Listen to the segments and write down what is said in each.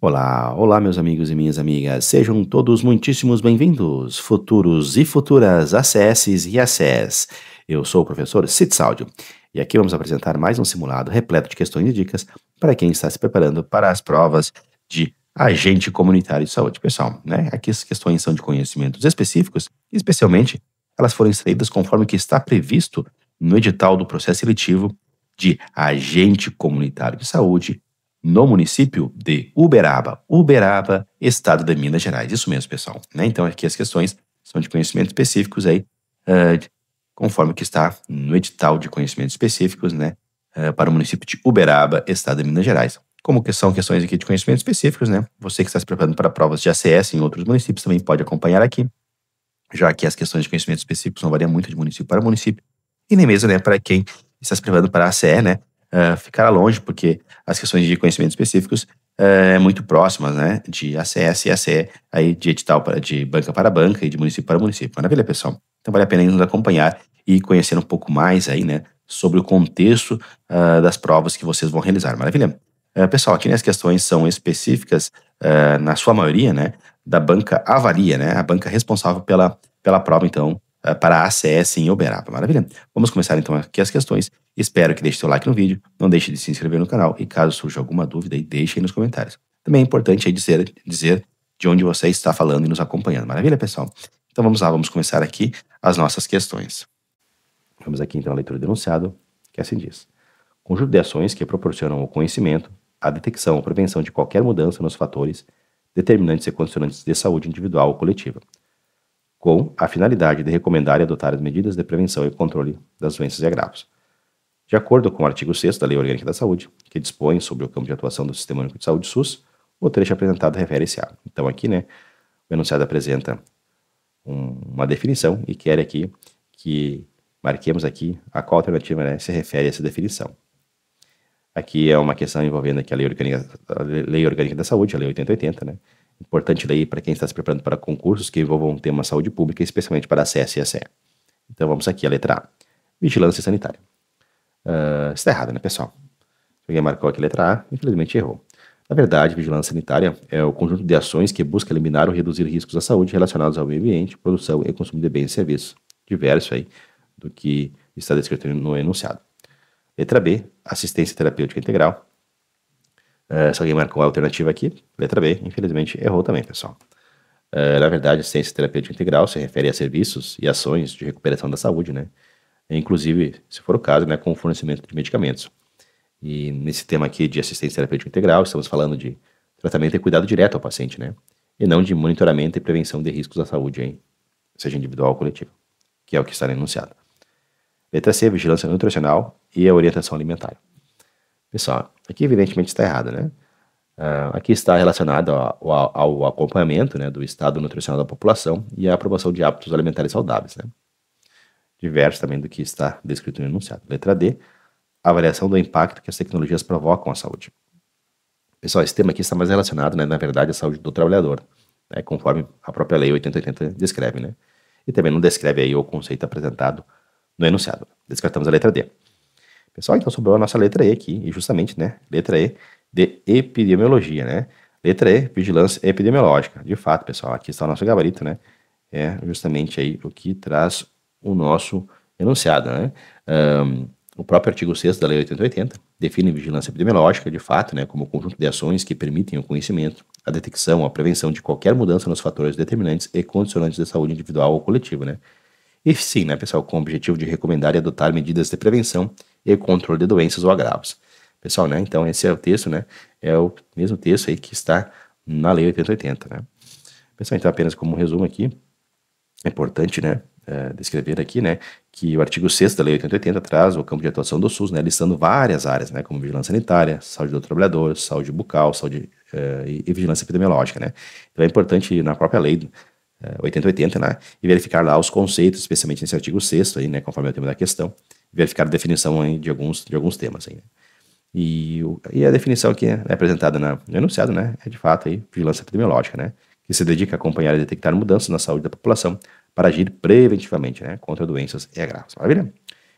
Olá, olá, meus amigos e minhas amigas. Sejam todos muitíssimos bem-vindos, futuros e futuras ACS e ACS. Eu sou o professor Cid Sáudio e aqui vamos apresentar mais um simulado repleto de questões e dicas para quem está se preparando para as provas de agente comunitário de saúde. Pessoal, né? Aqui as questões são de conhecimentos específicos, e especialmente elas foram extraídas conforme o que está previsto no edital do processo seletivo de agente comunitário de saúde no município de Uberaba, estado de Minas Gerais. Isso mesmo, pessoal, né? Então aqui as questões são de conhecimentos específicos aí, conforme que está no edital de conhecimentos específicos, né? Para o município de Uberaba, estado de Minas Gerais. Como que são questões aqui de conhecimentos específicos, né? Você que está se preparando para provas de ACS em outros municípios também pode acompanhar aqui, já que as questões de conhecimentos específicos não variam muito de município para município, e nem mesmo, né, para quem está se preparando para a ACE, né, ficará longe, porque as questões de conhecimentos específicos muito próximas, né, de ACS e ACE, aí de edital de banca para banca e de município para município. Maravilha, pessoal? Então vale a pena nos acompanhar e conhecer um pouco mais aí, né, sobre o contexto das provas que vocês vão realizar. Maravilha? Pessoal, aqui as questões são específicas, na sua maioria, né, da banca Avalia, né, a banca responsável pela prova, então, para a ACS em Uberaba. Maravilha? Vamos começar então aqui as questões. Espero que deixe seu like no vídeo, não deixe de se inscrever no canal e caso surja alguma dúvida, aí deixe aí nos comentários. Também é importante aí dizer de onde você está falando e nos acompanhando. Maravilha, pessoal? Então vamos lá, vamos começar aqui as nossas questões. Vamos aqui então à leitura do enunciado, que assim diz: conjunto de ações que proporcionam o conhecimento, a detecção ou prevenção de qualquer mudança nos fatores determinantes e condicionantes de saúde individual ou coletiva, com a finalidade de recomendar e adotar as medidas de prevenção e controle das doenças e agravos. De acordo com o artigo 6º da Lei Orgânica da Saúde, que dispõe sobre o campo de atuação do Sistema Único de Saúde SUS, o trecho apresentado refere-se a. Então aqui, né, o enunciado apresenta uma definição e quer aqui que marquemos aqui a qual alternativa, né, se refere a essa definição. Aqui é uma questão envolvendo aqui a Lei Orgânica da Saúde, a Lei 8080, né? Importante lei para quem está se preparando para concursos que envolvam um tema saúde pública, especialmente para acesso e ACE. Então vamos aqui, a letra A. Vigilância sanitária. Está errado, né, pessoal? Alguém marcou aqui a letra A, infelizmente errou. Na verdade, vigilância sanitária é o conjunto de ações que busca eliminar ou reduzir riscos à saúde relacionados ao meio ambiente, produção e consumo de bens e serviços, diverso aí do que está descrito no enunciado. Letra B, assistência terapêutica integral. Se alguém marcou a alternativa aqui, letra B, infelizmente errou também, pessoal. Na verdade, assistência terapêutica integral se refere a serviços e ações de recuperação da saúde, né? Inclusive, se for o caso, né, com o fornecimento de medicamentos. E nesse tema aqui de assistência terapêutica integral, estamos falando de tratamento e cuidado direto ao paciente, né? E não de monitoramento e prevenção de riscos à saúde, hein? Seja individual ou coletivo, que é o que está enunciado. Letra C, vigilância nutricional e a orientação alimentar. Pessoal, aqui evidentemente está errado, né? Aqui está relacionado ao acompanhamento, né, do estado nutricional da população e à promoção de hábitos alimentares saudáveis, né? Diverso também do que está descrito no enunciado. Letra D, avaliação do impacto que as tecnologias provocam à saúde. Pessoal, esse tema aqui está mais relacionado, né, na verdade, à saúde do trabalhador, né, conforme a própria Lei 8080 descreve, né? E também não descreve aí o conceito apresentado no enunciado. Descartamos a letra D. Pessoal, então sobrou a nossa letra E aqui, e justamente, né, letra E de epidemiologia, né? Letra E, vigilância epidemiológica. De fato, pessoal, aqui está o nosso gabarito, né? É justamente aí o que traz o nosso enunciado, né? O próprio artigo 6º da Lei 8080 define vigilância epidemiológica, de fato, né, como conjunto de ações que permitem o conhecimento, a detecção, a prevenção de qualquer mudança nos fatores determinantes e condicionantes de saúde individual ou coletiva, né? E sim, né, pessoal, com o objetivo de recomendar e adotar medidas de prevenção e controle de doenças ou agravos. Pessoal, né, então esse é o texto, né, é o mesmo texto aí que está na Lei 8080, né. Pessoal, então apenas como um resumo aqui, é importante, né, descrever aqui, né, que o artigo 6º da Lei 8080 traz o campo de atuação do SUS, né, listando várias áreas, né, como vigilância sanitária, saúde do trabalhador, saúde bucal, saúde e vigilância epidemiológica, né. Então é importante na própria lei 8080, né, e verificar lá os conceitos, especialmente nesse artigo 6º aí, né, conforme é o tema da questão, verificar a definição aí de alguns temas aí, né. E a definição aqui, né, apresentada no enunciado, né, é de fato aí vigilância epidemiológica, né, que se dedica a acompanhar e detectar mudanças na saúde da população para agir preventivamente, né, contra doenças e agravos. Maravilha?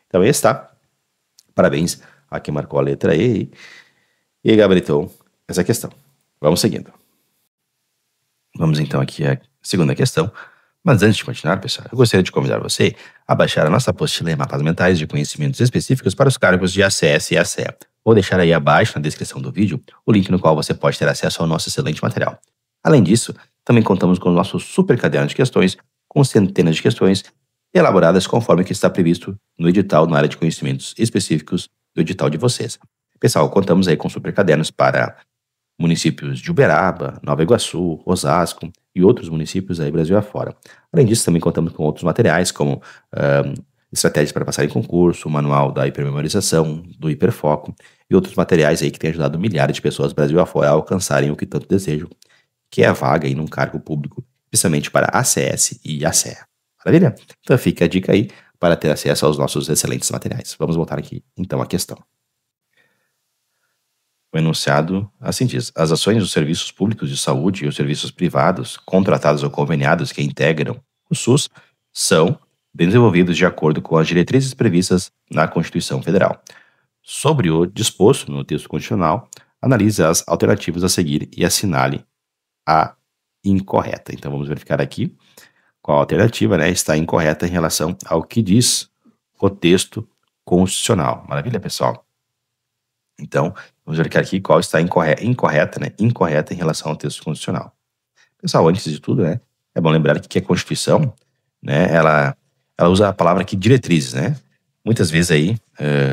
Então esse tá. Parabéns a quem marcou a letra E e gabaritou essa questão. Vamos seguindo. Vamos então aqui à segunda questão. Mas antes de continuar, pessoal, eu gostaria de convidar você a baixar a nossa apostila em mapas mentais de conhecimentos específicos para os cargos de ACS e ACE. Vou deixar aí abaixo na descrição do vídeo o link no qual você pode ter acesso ao nosso excelente material. Além disso, também contamos com o nosso super caderno de questões, com centenas de questões elaboradas conforme que está previsto no edital na área de conhecimentos específicos do edital de vocês. Pessoal, contamos aí com super cadernos para municípios de Uberaba, Nova Iguaçu, Osasco e outros municípios aí Brasil afora. Além disso, também contamos com outros materiais como estratégias para passar em concurso, o manual da hipermemorização, do hiperfoco e outros materiais aí que têm ajudado milhares de pessoas Brasil afora a alcançarem o que tanto desejam, que é a vaga aí num cargo público, especialmente para ACS e ACE. Maravilha? Então fica a dica aí para ter acesso aos nossos excelentes materiais. Vamos voltar aqui então à questão. O enunciado assim diz: as ações dos serviços públicos de saúde e os serviços privados, contratados ou conveniados que integram o SUS, são desenvolvidos de acordo com as diretrizes previstas na Constituição Federal. Sobre o disposto no texto constitucional, analise as alternativas a seguir e assinale a incorreta. Então vamos verificar aqui qual alternativa, né, está incorreta em relação ao que diz o texto constitucional. Maravilha, pessoal? Então, vamos verificar aqui qual está incorreta em relação ao texto constitucional. Pessoal, antes de tudo, né, é bom lembrar que a Constituição, né, ela usa a palavra aqui diretrizes, né? Muitas vezes aí,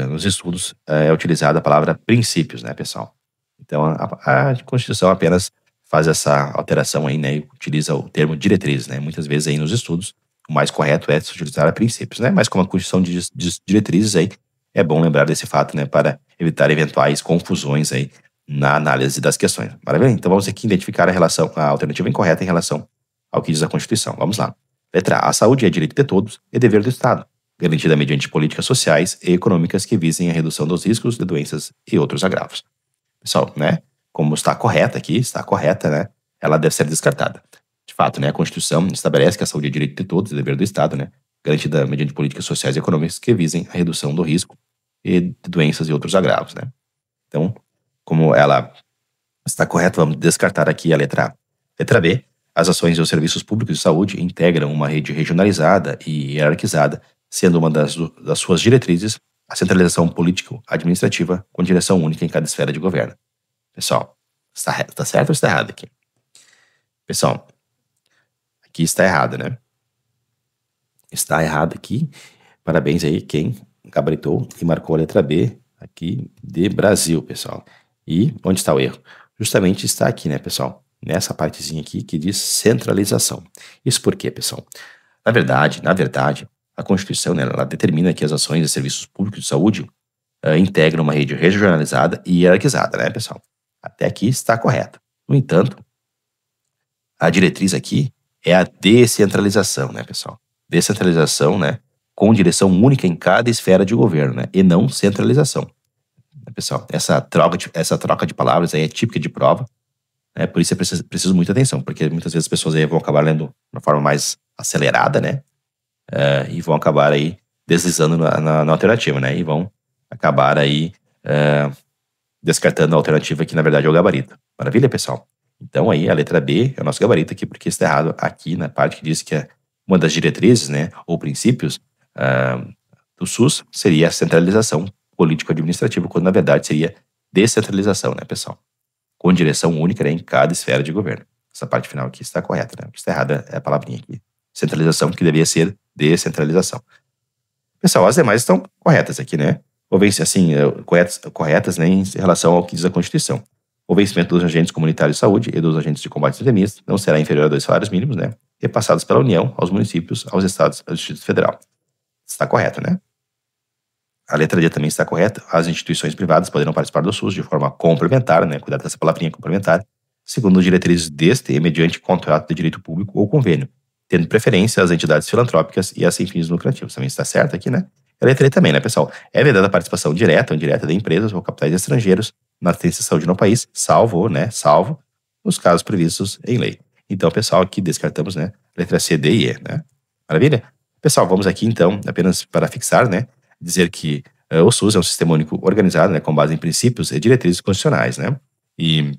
nos estudos, é utilizada a palavra princípios, né, pessoal? Então, a Constituição apenas faz essa alteração aí, né, e utiliza o termo diretrizes, né? Muitas vezes aí nos estudos, o mais correto é se utilizar a princípios, né? Mas como a Constituição diz diretrizes aí, é bom lembrar desse fato, né, para evitar eventuais confusões aí na análise das questões. Maravilha? Então vamos aqui identificar a alternativa incorreta em relação ao que diz a Constituição. Vamos lá. Letra A. A saúde é direito de todos e dever do Estado, garantida mediante políticas sociais e econômicas que visem a redução dos riscos de doenças e outros agravos. Pessoal, né, como está correta aqui, está correta, né, ela deve ser descartada. De fato, né, a Constituição estabelece que a saúde é direito de todos e dever do Estado, né, garantida mediante políticas sociais e econômicas que visem a redução do risco e de doenças e outros agravos, né? Então, como ela está correta, vamos descartar aqui a letra A. Letra B. As ações e os serviços públicos de saúde integram uma rede regionalizada e hierarquizada, sendo uma das suas diretrizes a centralização político-administrativa com direção única em cada esfera de governo. Pessoal, está certo ou está errado aqui? Pessoal, aqui está errado, né? Está errado aqui. Parabéns aí quem gabaritou e marcou a letra B aqui de Brasil, pessoal. E onde está o erro? Justamente está aqui, né, pessoal? Nessa partezinha aqui que diz centralização. Isso por quê, pessoal? Na verdade, a Constituição, né, ela determina que as ações e serviços públicos de saúde integram uma rede regionalizada e hierarquizada, né, pessoal? Até aqui está correto. No entanto, a diretriz aqui é a descentralização, né, pessoal? Descentralização, né, com direção única em cada esfera de governo, né, e não centralização. Pessoal, essa troca de palavras aí é típica de prova, né, por isso é preciso muita atenção, porque muitas vezes as pessoas aí vão acabar lendo de uma forma mais acelerada, né, e vão acabar aí deslizando na alternativa, né, e vão acabar aí descartando a alternativa que na verdade é o gabarito. Maravilha, pessoal? Então aí a letra B é o nosso gabarito aqui, porque está errado aqui na parte que diz que uma das diretrizes, né, ou princípios do SUS seria a centralização político-administrativa, quando na verdade seria descentralização, né, pessoal? Com direção única, né, em cada esfera de governo. Essa parte final aqui está correta, né? O que está errado é a palavrinha aqui. Centralização, que deveria ser descentralização. Pessoal, as demais estão corretas aqui, né? Ou assim, corretas, né, em relação ao que diz a Constituição. O vencimento dos agentes comunitários de saúde e dos agentes de combate às epidemias não será inferior a 2 salários mínimos, né? Repassados pela União, aos municípios, aos estados e ao Distrito Federal. Está correto, né? A letra D também está correta. As instituições privadas poderão participar do SUS de forma complementar, né? Cuidado com essa palavrinha complementar, segundo diretrizes deste e mediante contrato de direito público ou convênio, tendo preferência às entidades filantrópicas e às sem fins lucrativos. Também está certo aqui, né? A letra E também, né, pessoal? É vedada a participação direta ou indireta de empresas ou capitais estrangeiros na assistência de saúde no país, salvo os casos previstos em lei. Então, pessoal, aqui descartamos, né, letra C, D e E, né? Maravilha? Pessoal, vamos aqui, então, apenas para fixar, né, dizer que o SUS é um sistema único organizado, né, com base em princípios e diretrizes constitucionais, né? E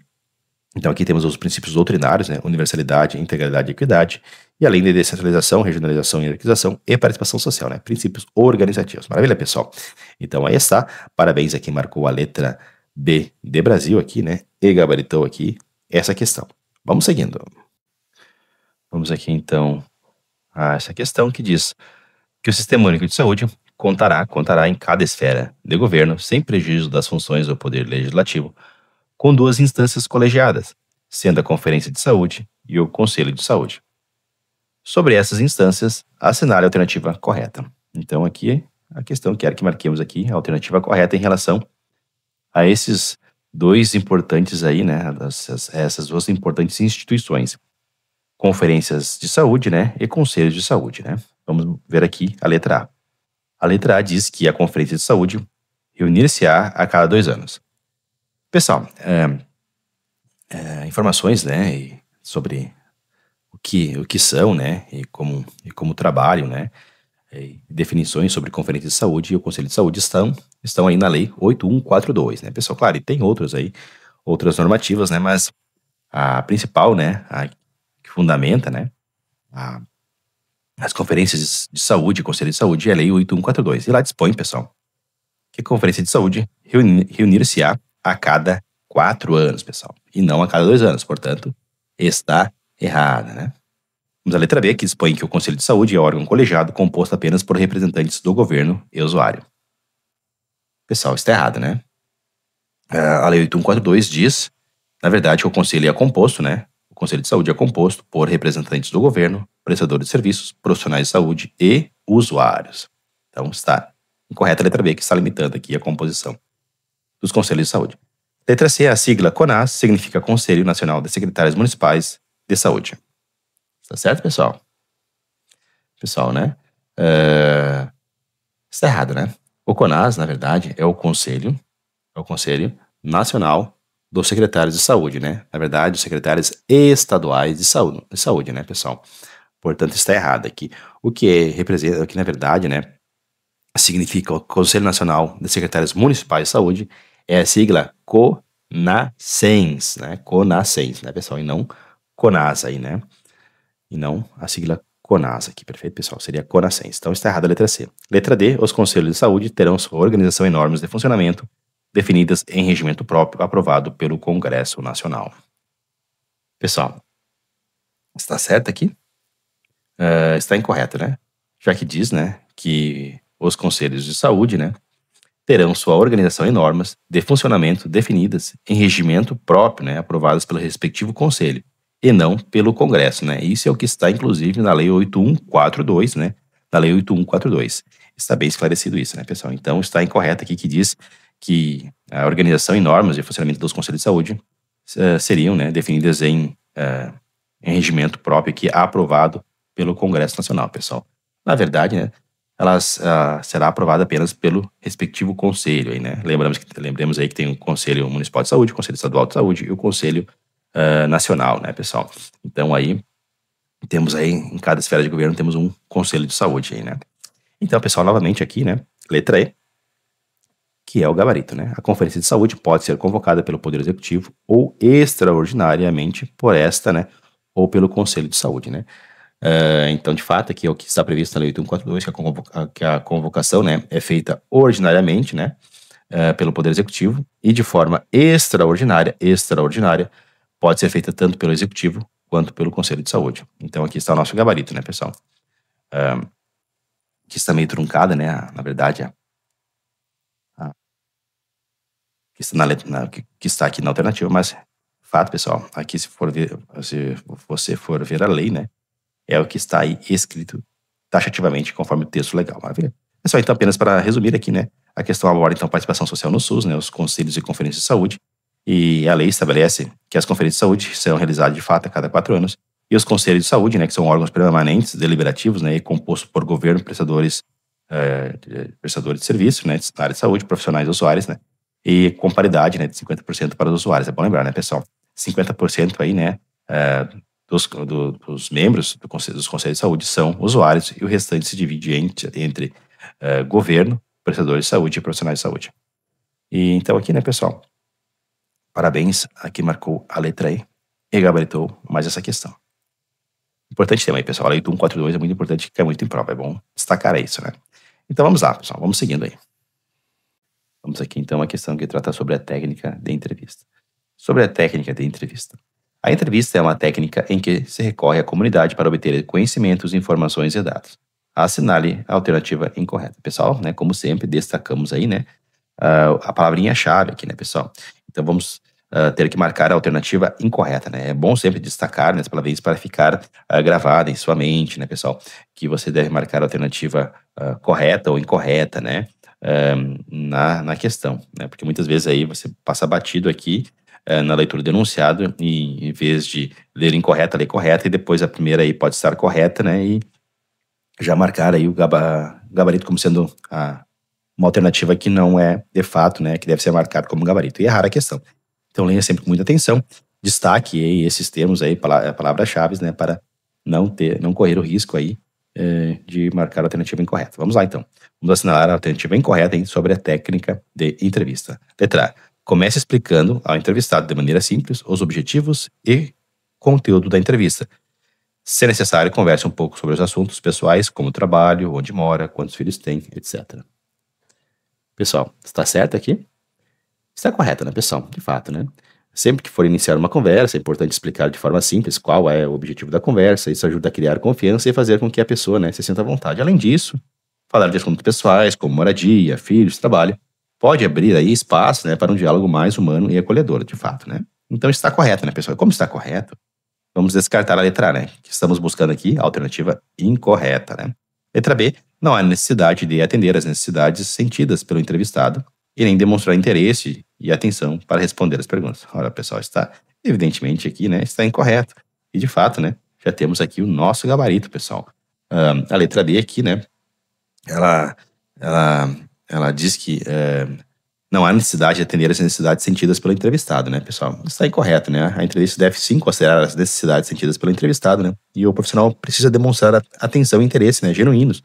Então aqui temos os princípios doutrinários, né? Universalidade, integralidade e equidade, e além de descentralização, regionalização, hierarquização e participação social, né? Princípios organizativos. Maravilha, pessoal? Então aí está. Parabéns a quem marcou a letra B de Brasil aqui, né? E gabaritou aqui essa questão. Vamos seguindo. Vamos aqui então a essa questão que diz que o Sistema Único de Saúde contará em cada esfera de governo, sem prejuízo das funções do Poder Legislativo, com duas instâncias colegiadas, sendo a Conferência de Saúde e o Conselho de Saúde. Sobre essas instâncias, assinale a alternativa correta. Então aqui a questão que quero que marquemos aqui a alternativa correta em relação a esses dois importantes aí, né, essas duas importantes instituições, conferências de saúde, né, e conselhos de saúde, né. Vamos ver aqui a letra A. A letra A diz que a Conferência de Saúde reunir-se-á a cada 2 anos. Pessoal, informações, né, sobre o que são, né, e como trabalham, né, e definições sobre Conferência de Saúde e o Conselho de Saúde estão aí na Lei 8142, né, pessoal? Claro, e tem outros aí, outras normativas, né, mas a principal, né, a que fundamenta, né, as conferências de saúde, Conselho de Saúde, é a Lei 8142. E lá dispõe, pessoal, que a Conferência de Saúde reunir-se-á a cada 4 anos, pessoal, e não a cada 2 anos. Portanto, está errada, né? Vamos à letra B, que dispõe que o Conselho de Saúde é órgão colegiado composto apenas por representantes do governo e usuário. Pessoal, está errado, né? A Lei 8142 diz, na verdade, que o Conselho é composto, né? O Conselho de Saúde é composto por representantes do governo, prestadores de serviços, profissionais de saúde e usuários. Então, está incorreta a letra B, que está limitando aqui a composição dos Conselhos de Saúde. Letra C, a sigla CONAS significa Conselho Nacional de Secretários Municipais de Saúde. Tá certo, pessoal? Pessoal, né? Está errado, né? O CONAS, na verdade, é o Conselho Nacional dos Secretários de Saúde, né? Na verdade, os secretários estaduais de saúde, né, pessoal? Portanto, está errado aqui. O que representa, o que na verdade, né, significa o Conselho Nacional de Secretários Municipais de Saúde é a sigla CONASENS, né? CONASENS, né, pessoal? E não CONAS aí, né? E não a sigla CONAS aqui, perfeito, pessoal? Seria CONASENS. Então está errada a letra C. Letra D, os Conselhos de Saúde terão sua organização e normas de funcionamento definidas em regimento próprio aprovado pelo Congresso Nacional. Pessoal, está certo aqui? Está incorreto, né? Já que diz, né, que os Conselhos de Saúde, né, terão sua organização e normas de funcionamento definidas em regimento próprio, né, aprovadas pelo respectivo conselho, e não pelo Congresso, né? Isso é o que está, inclusive, na Lei 8142, né? Na Lei 8142. Está bem esclarecido isso, né, pessoal? Então, está incorreto aqui que diz que a organização e normas de funcionamento dos Conselhos de Saúde seriam, né, definidas em regimento próprio que é aprovado pelo Congresso Nacional, pessoal. Na verdade, né, será aprovada apenas pelo respectivo conselho aí, né? Lembremos aí que tem o Conselho Municipal de Saúde, o Conselho Estadual de Saúde e o Conselho Nacional, né, pessoal? Então aí temos aí em cada esfera de governo temos um Conselho de Saúde aí, né? Então, pessoal, novamente aqui, né, letra E, que é o gabarito, né? A Conferência de Saúde pode ser convocada pelo Poder Executivo ou extraordinariamente por esta, né, ou pelo Conselho de Saúde, né? Então, de fato, aqui é o que está previsto na Lei 8142, que a convocação, né, é feita ordinariamente, né, pelo Poder Executivo e de forma extraordinária, pode ser feita tanto pelo Executivo quanto pelo Conselho de Saúde. Então, aqui está o nosso gabarito, né, pessoal? Que está meio truncada, né, na verdade, que está aqui na alternativa, mas, fato, pessoal, aqui se você for ver a lei, né, é o que está aí escrito taxativamente conforme o texto legal, maravilha? Pessoal, então apenas para resumir aqui, né, a questão aborda então a participação social no SUS, né, os conselhos e conferências de saúde, e a lei estabelece que as conferências de saúde serão realizadas de fato a cada 4 anos, e os conselhos de saúde, né, que são órgãos permanentes, deliberativos, né, e compostos por governo, prestadores de serviço, né, na área de saúde, profissionais e usuários, né, e com paridade, né, de 50% para os usuários. É bom lembrar, né, pessoal? 50% aí, né, dos membros dos conselhos de saúde são usuários e o restante se divide entre governo, prestadores de saúde e profissionais de saúde. E então aqui, né, pessoal, Parabéns a quem marcou a letra E e gabaritou mais essa questão. Importante tema aí, pessoal. A lei do 142 é muito importante, que cai muito em prova. É bom destacar isso, né? Então vamos lá, pessoal. Vamos seguindo aí. Vamos aqui, então, a questão que trata sobre a técnica de entrevista. Sobre a técnica de entrevista. A entrevista é uma técnica em que se recorre à comunidade para obter conhecimentos, informações e dados. Assinale a alternativa incorreta. Pessoal, né, como sempre, destacamos aí, né, a palavrinha-chave aqui, né, pessoal? Então vamos ter que marcar a alternativa incorreta, né? É bom sempre destacar, né, as palavrinhas para ficar gravada em sua mente, né, pessoal? Que você deve marcar a alternativa correta ou incorreta, né? Na questão, né? Porque muitas vezes aí você passa batido aqui na leitura do enunciado e em vez de ler incorreta, ler correta e depois a primeira aí pode estar correta, né? E já marcar aí o gabarito como sendo uma alternativa que não é de fato, né? Que deve ser marcado como gabarito e errar a questão. Então leia sempre com muita atenção, destaque aí esses termos aí, palavras-chave, né? Para não correr o risco aí de marcar a alternativa incorreta. Vamos lá então. Vamos assinalar a alternativa incorreta hein, sobre a técnica de entrevista. Letra A. Comece explicando ao entrevistado de maneira simples os objetivos e conteúdo da entrevista. Se necessário, converse um pouco sobre os assuntos pessoais, como o trabalho, onde mora, quantos filhos tem, etc. Pessoal, está certo aqui? Está correto, né, pessoal? De fato, né? Sempre que for iniciar uma conversa, é importante explicar de forma simples qual é o objetivo da conversa. Isso ajuda a criar confiança e fazer com que a pessoa, né, se sinta à vontade. Além disso, falar de assuntos pessoais, como moradia, filhos, trabalho, pode abrir aí espaço, né, para um diálogo mais humano e acolhedor, de fato, né? Então está correto, né, pessoal? Como está correto, vamos descartar a letra A, né? Que estamos buscando aqui a alternativa incorreta, né? Letra B, não há necessidade de atender às necessidades sentidas pelo entrevistado e nem demonstrar interesse e atenção para responder as perguntas. Ora, pessoal, está evidentemente aqui, né? Está incorreto. E de fato, né? Já temos aqui o nosso gabarito, pessoal. A letra B aqui, né? Ela diz que não há necessidade de atender as necessidades sentidas pelo entrevistado, né, pessoal? Isso está incorreto, né? A entrevista deve sim considerar as necessidades sentidas pelo entrevistado, né? E o profissional precisa demonstrar atenção e interesse, né, genuínos.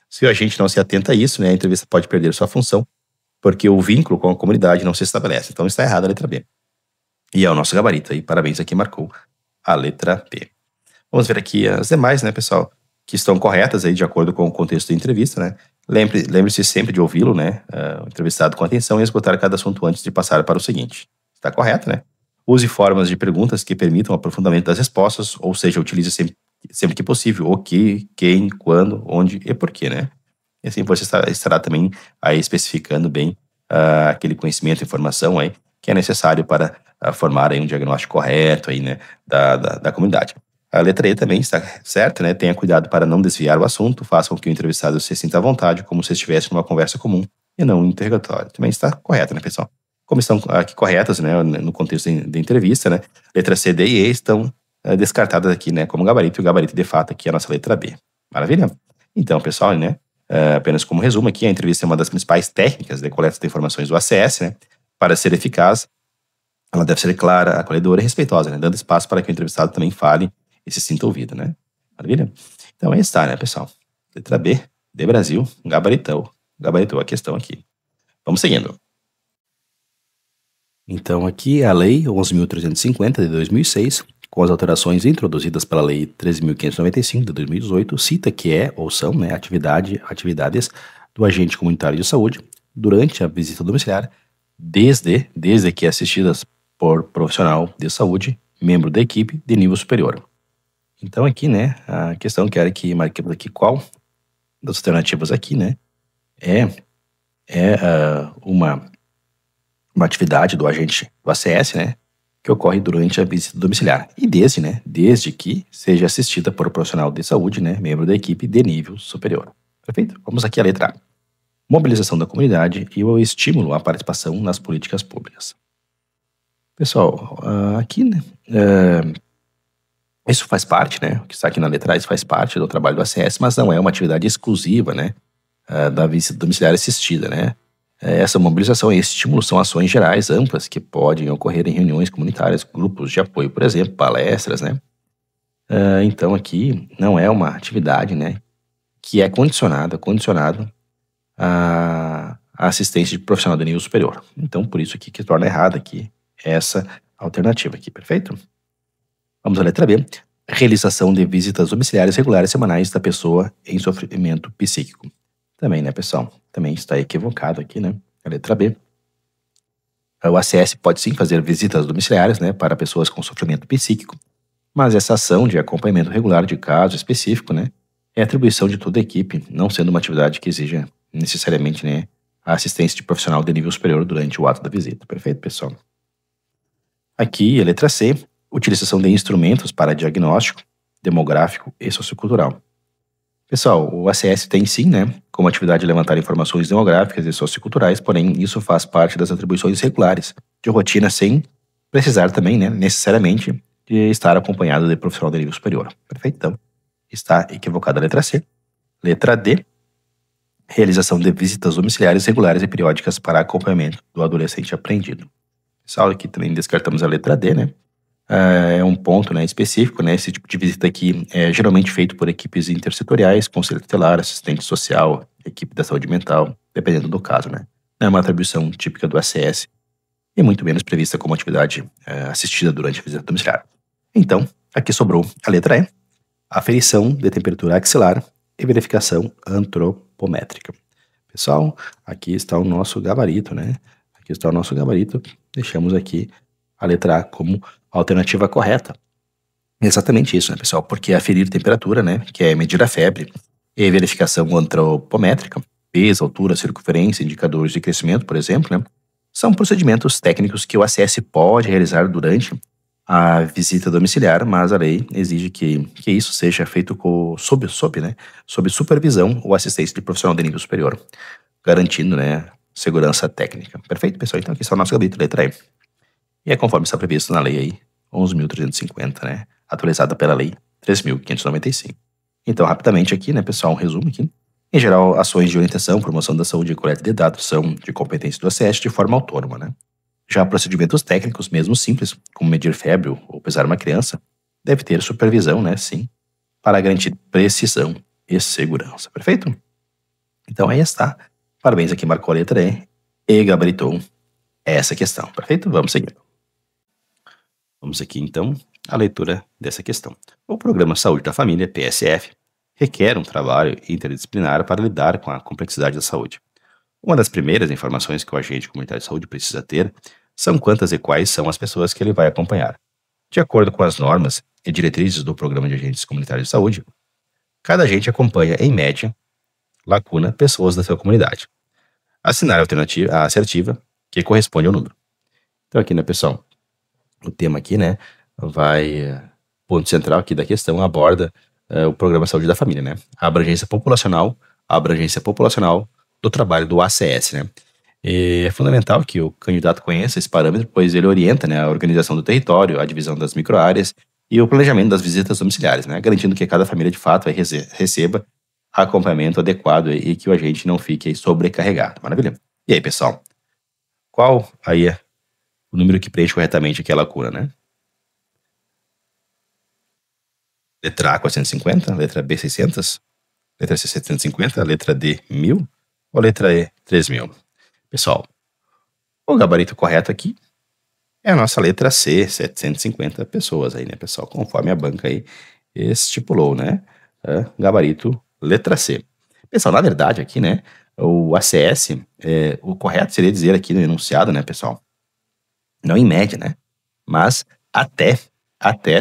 Se o agente não se atenta a isso, né, a entrevista pode perder sua função, porque o vínculo com a comunidade não se estabelece. Então está errada a letra B. E é o nosso gabarito aí. Parabéns a quem marcou a letra B. Vamos ver aqui as demais, né, pessoal, que estão corretas aí de acordo com o contexto da entrevista, né? Lembre-se sempre de ouvi-lo, né, o entrevistado com atenção e escutar cada assunto antes de passar para o seguinte. Está correto, né? Use formas de perguntas que permitam o aprofundamento das respostas, ou seja, utilize sempre que possível o que, quem, quando, onde e porquê, né? E assim você estará também aí especificando bem aquele conhecimento, informação aí que é necessário para formar aí um diagnóstico correto aí, né, da comunidade. A letra E também está certa, né? Tenha cuidado para não desviar o assunto, faça com que o entrevistado se sinta à vontade, como se estivesse numa conversa comum e não um interrogatório. Também está correto, né, pessoal? Como estão aqui corretas, né, no contexto da entrevista, né? Letra C, D e E estão descartadas aqui, né, como gabarito, e o gabarito de fato aqui é a nossa letra B. Maravilha? Então, pessoal, né, apenas como resumo aqui, a entrevista é uma das principais técnicas de coleta de informações do ACS, né? Para ser eficaz, ela deve ser clara, acolhedora e respeitosa, né? Dando espaço para que o entrevistado também fale e se sinta ouvido, né? Maravilha? Então aí está, né, pessoal? Letra B, de Brasil, gabaritou a questão aqui. Vamos seguindo. Então aqui a Lei 11.350 de 2006, com as alterações introduzidas pela Lei 13.595 de 2018, cita que ou são, né, atividades do agente comunitário de saúde durante a visita domiciliar, desde que assistidas por profissional de saúde, membro da equipe de nível superior. Então aqui, né, a questão que era que marquemos aqui qual das alternativas aqui, né, uma atividade do agente do ACS, né, que ocorre durante a visita domiciliar. E desde que seja assistida por um profissional de saúde, né, membro da equipe de nível superior. Perfeito? Vamos aqui à letra A. Mobilização da comunidade e o estímulo à participação nas políticas públicas. Pessoal, aqui, né, isso faz parte, né, o que está aqui na letra A, isso faz parte do trabalho do ACS, mas não é uma atividade exclusiva, né, da visita domiciliar assistida, né. Essa mobilização e estímulo são ações gerais, amplas, que podem ocorrer em reuniões comunitárias, grupos de apoio, por exemplo, palestras, né. Então aqui não é uma atividade, né, que é condicionado a assistência de profissional de nível superior. Então por isso aqui que torna errado aqui essa alternativa aqui, perfeito? Vamos à letra B. Realização de visitas domiciliares regulares semanais da pessoa em sofrimento psíquico. Também, né, pessoal? Também está equivocado aqui, né? A letra B. O ACS pode sim fazer visitas domiciliares, né, para pessoas com sofrimento psíquico, mas essa ação de acompanhamento regular de caso específico, né, é atribuição de toda a equipe, não sendo uma atividade que exija necessariamente, né, a assistência de profissional de nível superior durante o ato da visita. Perfeito, pessoal? Aqui, a letra C, utilização de instrumentos para diagnóstico demográfico e sociocultural. Pessoal, o ACS tem sim, né, como atividade levantar informações demográficas e socioculturais, porém isso faz parte das atribuições regulares de rotina sem precisar também, né, necessariamente de estar acompanhado de profissional de nível superior. Perfeito? Então, está equivocada a letra C. Letra D, realização de visitas domiciliares regulares e periódicas para acompanhamento do adolescente apreendido. Pessoal, aqui também descartamos a letra D, né? É um ponto, né, específico, né? Esse tipo de visita aqui é geralmente feito por equipes intersetoriais, conselho tutelar, assistente social, equipe da saúde mental, dependendo do caso, né? Não é uma atribuição típica do ACS e muito menos prevista como atividade assistida durante a visita domiciliar. Então, aqui sobrou a letra E, aferição de temperatura axilar e verificação antropométrica. Pessoal, aqui está o nosso gabarito, né? Aqui está o nosso gabarito. Deixamos aqui a letra A como alternativa correta. Exatamente isso, né, pessoal? Porque aferir temperatura, né, que é medir a febre, e verificação antropométrica, peso, altura, circunferência, indicadores de crescimento, por exemplo, né, são procedimentos técnicos que o ACS pode realizar durante a visita domiciliar, mas a lei exige que isso seja feito sob supervisão ou assistência de profissional de nível superior, garantindo, né, segurança técnica. Perfeito, pessoal? Então aqui está o nosso gabarito, letra E. E é conforme está previsto na lei aí, 11.350, né, atualizada pela lei 3.595. Então, rapidamente aqui, né, pessoal, um resumo aqui. Em geral, ações de orientação, promoção da saúde e coleta de dados são de competência do ACS de forma autônoma, né? Já procedimentos técnicos, mesmo simples, como medir febre ou pesar uma criança, deve ter supervisão, né, sim, para garantir precisão e segurança. Perfeito? Então, aí está. Parabéns, aqui marcou a letra E gabaritou essa questão. Perfeito? Vamos seguir. Vamos aqui, então, à leitura dessa questão. O Programa Saúde da Família, PSF, requer um trabalho interdisciplinar para lidar com a complexidade da saúde. Uma das primeiras informações que o agente comunitário de saúde precisa ter são quantas e quais são as pessoas que ele vai acompanhar. De acordo com as normas e diretrizes do Programa de Agentes Comunitários de Saúde, cada agente acompanha, em média, lacuna, pessoas da sua comunidade. Assinar a assertiva que corresponde ao número. Então aqui, né, pessoal, o tema aqui, né, ponto central aqui da questão, aborda o Programa Saúde da Família, né, a abrangência populacional do trabalho do ACS, né. E é fundamental que o candidato conheça esse parâmetro, pois ele orienta, né, a organização do território, a divisão das microáreas e o planejamento das visitas domiciliares, né, garantindo que cada família de fato receba acompanhamento adequado e que o agente não fique sobrecarregado. Maravilha? E aí, pessoal? Qual aí é o número que preenche corretamente aqui a lacuna, né? Letra A, 450, letra B, 600, letra C, 750, letra D, 1.000 ou letra E, 3.000? Pessoal, o gabarito correto aqui é a nossa letra C, 750 pessoas aí, né, pessoal? Conforme a banca aí estipulou, né? Gabarito letra C. Pessoal, na verdade aqui, né, o ACS, o correto seria dizer aqui no enunciado, né, pessoal? Não em média, né? Mas até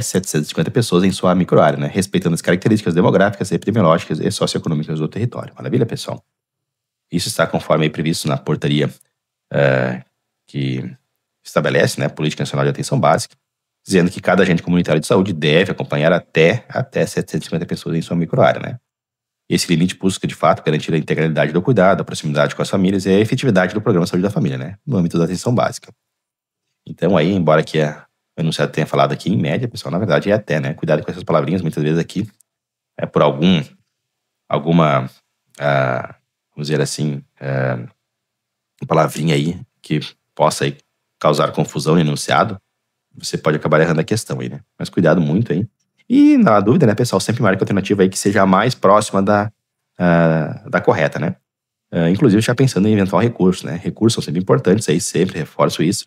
750 pessoas em sua microárea, né? Respeitando as características demográficas, epidemiológicas e socioeconômicas do território. Maravilha, pessoal? Isso está conforme aí previsto na portaria que estabelece, né, a Política Nacional de Atenção Básica, dizendo que cada agente comunitário de saúde deve acompanhar até 750 pessoas em sua microárea, né? Esse limite busca, de fato, garantir a integralidade do cuidado, a proximidade com as famílias e a efetividade do Programa Saúde da Família, né, no âmbito da atenção básica. Então aí, embora que o enunciado tenha falado aqui em média, pessoal, na verdade é até, né? Cuidado com essas palavrinhas, muitas vezes aqui é por alguma, vamos dizer assim, palavrinha aí que possa aí causar confusão no enunciado, você pode acabar errando a questão aí, né? Mas cuidado muito aí. E na dúvida, né, pessoal, sempre marque a alternativa aí que seja a mais próxima da correta, né? Inclusive já pensando em eventual recurso, né? Recursos são sempre importantes aí, sempre reforço isso.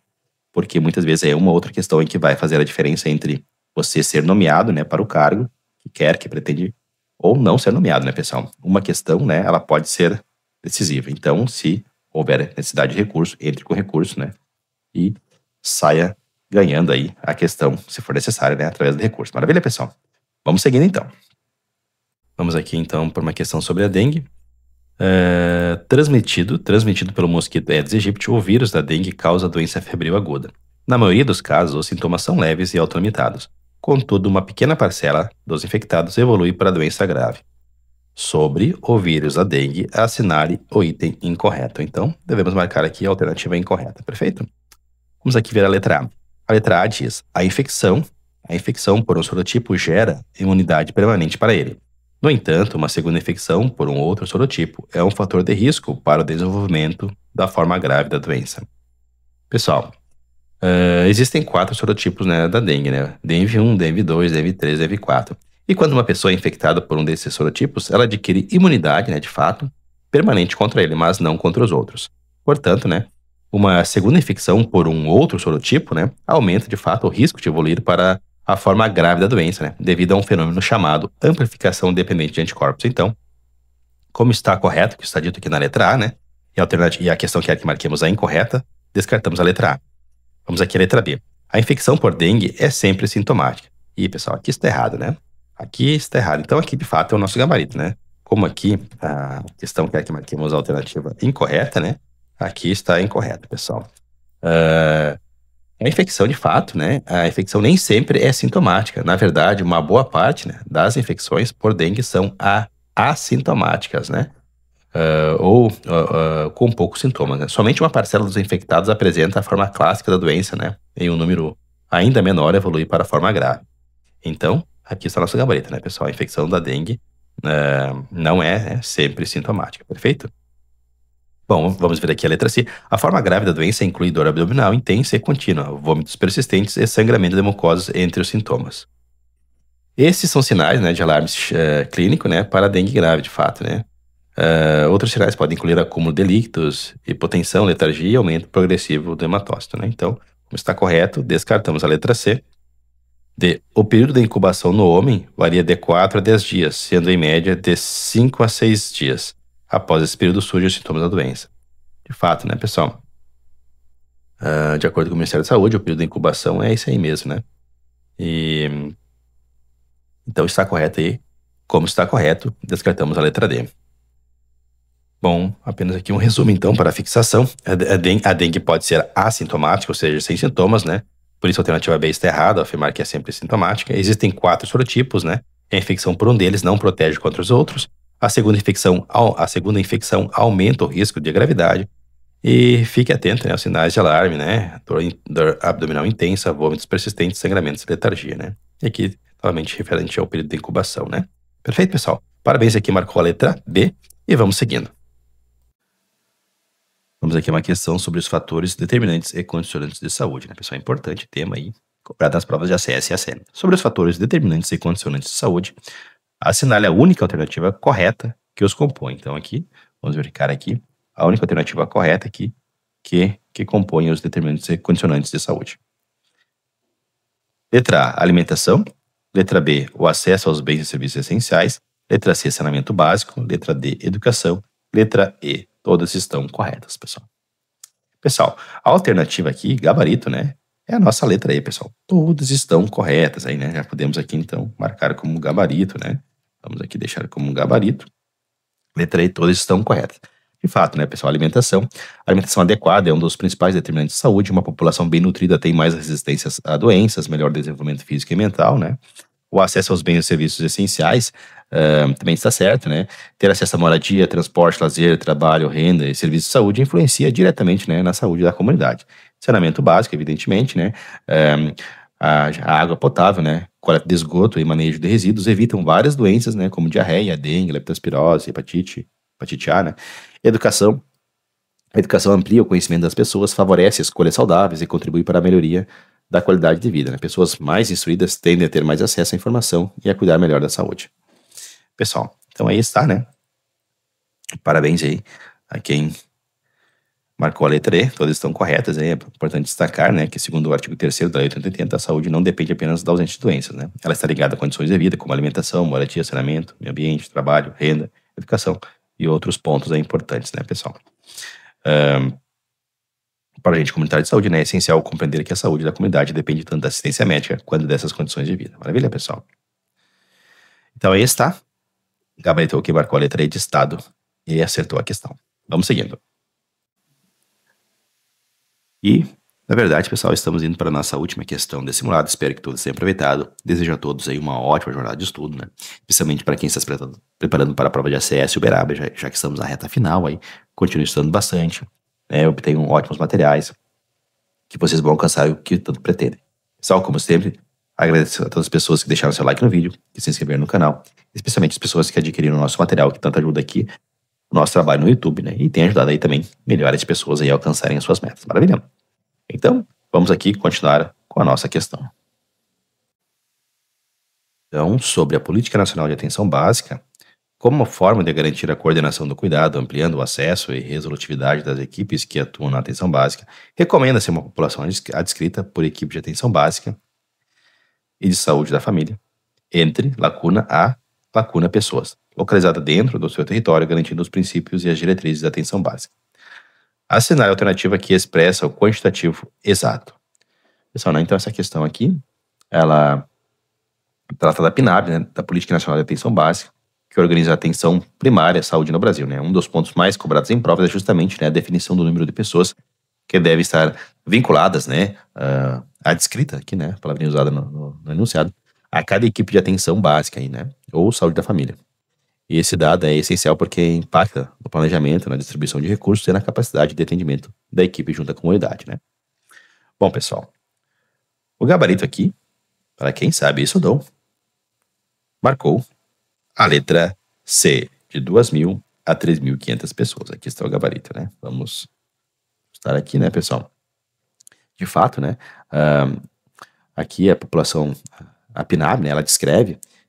porque muitas vezes é uma outra questão em que vai fazer a diferença entre você ser nomeado, né, para o cargo que quer, que pretende, ou não ser nomeado, né, pessoal? Uma questão, né, ela pode ser decisiva. Então, se houver necessidade de recurso, entre com recurso, né, e saia ganhando aí a questão, se for necessário, né, através do recurso. Maravilha, pessoal? Vamos seguindo, então. Vamos aqui, então, para uma questão sobre a dengue. Transmitido pelo mosquito Aedes aegypti, o vírus da dengue causa doença febril aguda. Na maioria dos casos, os sintomas são leves e autolimitados. Contudo, uma pequena parcela dos infectados evolui para doença grave. Sobre o vírus da dengue, assinale o item incorreto. Então, devemos marcar aqui a alternativa incorreta, perfeito? Vamos aqui ver a letra A. A letra A diz: a infecção por um sorotipo gera imunidade permanente para ele. No entanto, uma segunda infecção por um outro sorotipo é um fator de risco para o desenvolvimento da forma grave da doença. Pessoal, existem 4 sorotipos, né, da dengue, né? DENV1, DENV2, DENV3, DENV4. E quando uma pessoa é infectada por um desses sorotipos, ela adquire imunidade, né, de fato, permanente contra ele, mas não contra os outros. Portanto, né, uma segunda infecção por um outro sorotipo, né, aumenta de fato o risco de evoluir para a forma grave da doença, né, devido a um fenômeno chamado amplificação dependente de anticorpos. Então, como está correto, que está dito aqui na letra A, né, e a questão que é que marquemos a incorreta, descartamos a letra A. Vamos aqui à letra B. A infecção por dengue é sempre sintomática. E, pessoal, aqui está errado, né? Aqui está errado. Então, aqui, de fato, é o nosso gabarito, né? Como aqui a questão quer que marquemos a alternativa incorreta, né? Aqui está incorreto, pessoal. A infecção, de fato, né? A infecção nem sempre é sintomática. Na verdade, uma boa parte, né, das infecções por dengue são assintomáticas, né? Ou com poucos sintomas, né? Somente uma parcela dos infectados apresenta a forma clássica da doença, né? Em um número ainda menor evolui para a forma grave. Então, aqui está nosso gabarito, né, pessoal? A infecção da dengue não é sempre sintomática, perfeito? Bom, vamos ver aqui a letra C. A forma grave da doença inclui dor abdominal intensa e contínua, vômitos persistentes e sangramento de mucosas entre os sintomas. Esses são sinais, né, de alarme clínico, né, para a dengue grave, de fato, né? Outros sinais podem incluir acúmulo de líquidos, hipotensão, letargia e aumento progressivo do hematócito, né? Então, como está correto, descartamos a letra C. D. O período de incubação no homem varia de 4 a 10 dias, sendo em média de 5 a 6 dias. Após esse período surgem os sintomas da doença. De fato, né, pessoal? De acordo com o Ministério da Saúde, o período de incubação é esse aí mesmo, né? Então está correto aí. Como está correto, descartamos a letra D. Bom, apenas aqui um resumo então para a fixação. A dengue pode ser assintomática, ou seja, sem sintomas, né? Por isso a alternativa B está errada, ao afirmar que é sempre sintomática. Existem 4 sorotipos, né? A infecção por um deles não protege contra os outros. A segunda infecção aumenta o risco de gravidade. E fique atento, né, aos sinais de alarme, né? Dor abdominal intensa, vômitos persistentes, sangramentos e letargia, né? E aqui, novamente, referente ao período de incubação, né? Perfeito, pessoal? Parabéns, aqui marcou a letra B e vamos seguindo. Vamos aqui a uma questão sobre os fatores determinantes e condicionantes de saúde, né, pessoal? É importante tema aí, cobrado nas provas de ACS e ACM. Sobre os fatores determinantes e condicionantes de saúde, assinale a única alternativa correta que os compõe. Então aqui, vamos verificar aqui, a única alternativa correta aqui que compõe os determinantes e condicionantes de saúde. Letra A, alimentação. Letra B, o acesso aos bens e serviços essenciais. Letra C, saneamento básico. Letra D, educação. Letra E, todas estão corretas, pessoal. Pessoal, a alternativa aqui, gabarito, né? É a nossa letra E, pessoal. Todas estão corretas aí, né? Já podemos aqui, então, marcar como gabarito, né? Vamos aqui deixar como gabarito. Letra E, todas estão corretas. De fato, né, pessoal, alimentação. A alimentação adequada é um dos principais determinantes de saúde. Uma população bem nutrida tem mais resistências a doenças, melhor desenvolvimento físico e mental, né? O acesso aos bens e serviços essenciais também está certo, né? Ter acesso a moradia, transporte, lazer, trabalho, renda e serviços de saúde influencia diretamente, né, na saúde da comunidade. Saneamento básico, evidentemente, né? A água potável, né? Coleta de esgoto e manejo de resíduos evitam várias doenças, né? Como diarreia, dengue, leptospirose, hepatite A, né? Educação. A educação amplia o conhecimento das pessoas, favorece escolhas saudáveis e contribui para a melhoria da qualidade de vida, né? Pessoas mais instruídas tendem a ter mais acesso à informação e a cuidar melhor da saúde. Pessoal, então aí está, né? Parabéns aí a quem Marcou a letra E, todas estão corretas, é importante destacar, né, que segundo o artigo 3º da Lei 880, a saúde não depende apenas da ausência de doenças, né? Ela está ligada a condições de vida, como alimentação, moradia, saneamento, meio ambiente, trabalho, renda, educação e outros pontos aí importantes, né, pessoal? Para a gente comunitária de saúde, né, é essencial compreender que a saúde da comunidade depende tanto da assistência médica quanto dessas condições de vida. Maravilha, pessoal? Então aí está. Gabaritou que marcou a letra E de estado e acertou a questão. Vamos seguindo. E, na verdade, pessoal, estamos indo para a nossa última questão desse simulado. Espero que todos tenham aproveitado. Desejo a todos aí uma ótima jornada de estudo, né? Especialmente para quem está se preparando para a prova de ACS e Uberaba, já que estamos na reta final aí. Continue estudando bastante, né? Obtenham ótimos materiais que vocês vão alcançar o que tanto pretendem. Pessoal, como sempre, agradeço a todas as pessoas que deixaram seu like no vídeo, que se inscreveram no canal, especialmente as pessoas que adquiriram o nosso material, que tanto ajuda aqui no nosso trabalho no YouTube, né? E tem ajudado aí também milhares de pessoas aí a alcançarem as suas metas. Maravilha? Então, vamos aqui continuar com a nossa questão. Então, sobre a Política Nacional de Atenção Básica, como uma forma de garantir a coordenação do cuidado, ampliando o acesso e resolutividade das equipes que atuam na atenção básica, recomenda-se uma população adscrita por equipe de atenção básica e de saúde da família, entre lacuna A, lacuna pessoas, localizada dentro do seu território, garantindo os princípios e as diretrizes da atenção básica. Assinar a alternativa que expressa o quantitativo exato. Pessoal, né? Então essa questão aqui, ela trata da PNAB, né? Da Política Nacional de Atenção Básica, que organiza a atenção primária à saúde no Brasil, né? Um dos pontos mais cobrados em provas é justamente, né, a definição do número de pessoas que devem estar vinculadas, né, adscrita aqui, né, a palavrinha usada no enunciado, a cada equipe de atenção básica aí, né, ou saúde da família. E esse dado é essencial porque impacta no planejamento, na distribuição de recursos e na capacidade de atendimento da equipe junto à comunidade, né? Bom, pessoal, o gabarito aqui, para quem sabe estudou, marcou a letra C, de 2.000 a 3.500 pessoas. Aqui está o gabarito, né? Vamos estar aqui, né, pessoal? De fato, né, aqui a população, a PNAB, né, ela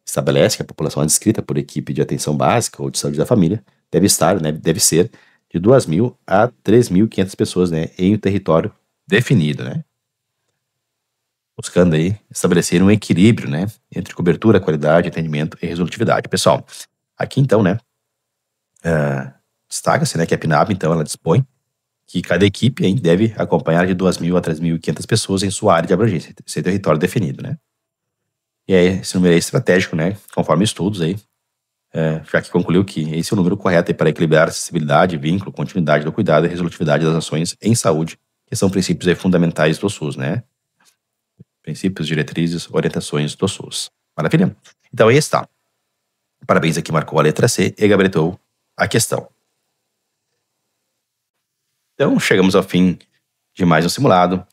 estabelece que a população adscrita por equipe de atenção básica ou de saúde da família deve estar, né, deve ser de 2.000 a 3.500 pessoas, né, em um território definido, né? Buscando aí estabelecer um equilíbrio, né, entre cobertura, qualidade, atendimento e resolutividade. Pessoal, aqui então, né, destaca-se, né, que a PNAB, então, ela dispõe que cada equipe aí deve acompanhar de 2.000 a 3.500 pessoas em sua área de abrangência, esse território definido, né? E aí, esse número é estratégico, né, conforme estudos aí, já que concluiu que esse é o número correto para equilibrar a acessibilidade, vínculo, continuidade do cuidado e resolutividade das ações em saúde, que são princípios aí fundamentais do SUS, né? Princípios, diretrizes, orientações do SUS. Maravilha? Então aí está. Parabéns aqui, marcou a letra C e gabaritou a questão. Então, chegamos ao fim de mais um simulado.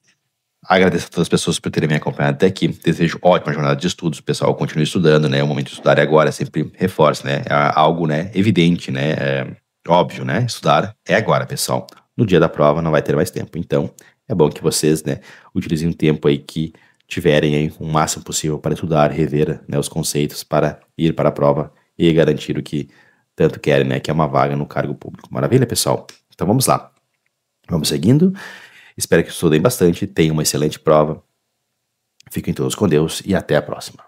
Agradeço a todas as pessoas por terem me acompanhado até aqui. Desejo ótima jornada de estudos. Pessoal, continue estudando, né? O momento de estudar é agora, sempre reforço, né? É algo, né, evidente, né? Óbvio, né? Estudar é agora, pessoal. No dia da prova não vai ter mais tempo. Então, é bom que vocês, né, utilizem o tempo aí que tiverem aí o máximo possível para estudar, rever, né, os conceitos para ir para a prova e garantir o que tanto querem, né? Que é uma vaga no cargo público. Maravilha, pessoal? Então vamos lá. Vamos seguindo. Espero que estudem bastante, tenham uma excelente prova. Fiquem todos com Deus e até a próxima.